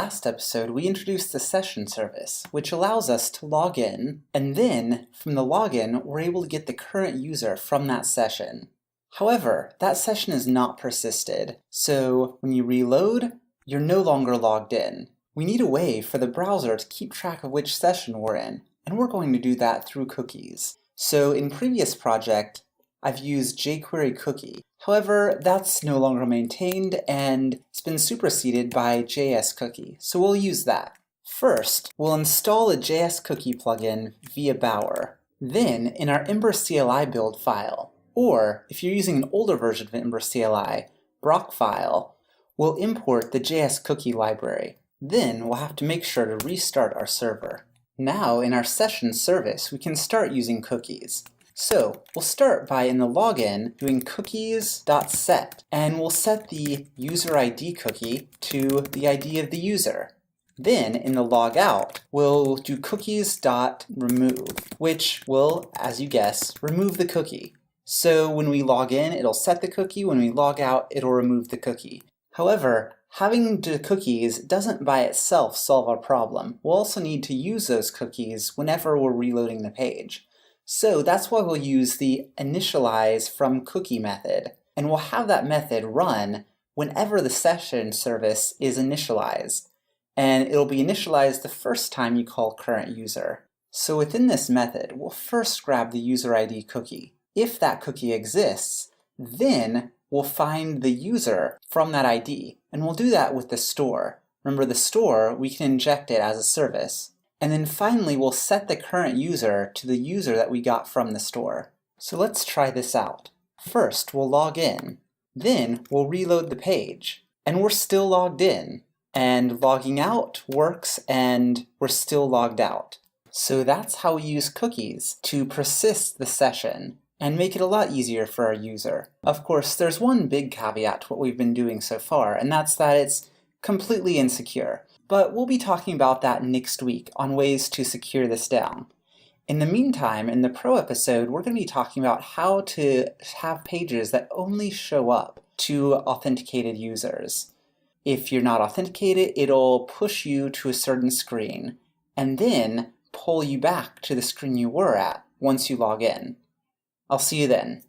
last episode, we introduced the session service, which allows us to log in, and then from the login, we're able to get the current user from that session. However, that session is not persisted, so when you reload, you're no longer logged in. We need a way for the browser to keep track of which session we're in, and we're going to do that through cookies. So in previous project, I've used jQuery cookie. However, that's no longer maintained and it's been superseded by JS cookie, so we'll use that. First, we'll install a JS cookie plugin via Bower. Then, in our EmberCLI build file, or if you're using an older version of EmberCLI, Brock file, we'll import the JS cookie library. Then we'll have to make sure to restart our server. Now, in our session service, we can start using cookies. So we'll start by, in the login, doing cookies.set, and we'll set the user ID cookie to the ID of the user. Then, in the logout, we'll do cookies.remove, which will, as you guess, remove the cookie. So when we log in, it'll set the cookie. When we log out, it'll remove the cookie. However, having the cookies doesn't by itself solve our problem. We'll also need to use those cookies whenever we're reloading the page. So that's why we'll use the initialize from cookie method, and we'll have that method run whenever the session service is initialized, and it'll be initialized the first time you call current user. So within this method, we'll first grab the user ID cookie. If that cookie exists, then we'll find the user from that ID, and we'll do that with the store. Remember, the store, we can inject it as a service. And then finally, we'll set the current user to the user that we got from the store. So let's try this out. First, we'll log in. Then we'll reload the page. And we're still logged in. And logging out works, and we're still logged out. So that's how we use cookies to persist the session and make it a lot easier for our user. Of course, there's one big caveat to what we've been doing so far, and that's that it's completely insecure. But we'll be talking about that next week on ways to secure this down. In the meantime, in the Pro episode, we're going to be talking about how to have pages that only show up to authenticated users. If you're not authenticated, it'll push you to a certain screen, and then pull you back to the screen you were at once you log in. I'll see you then.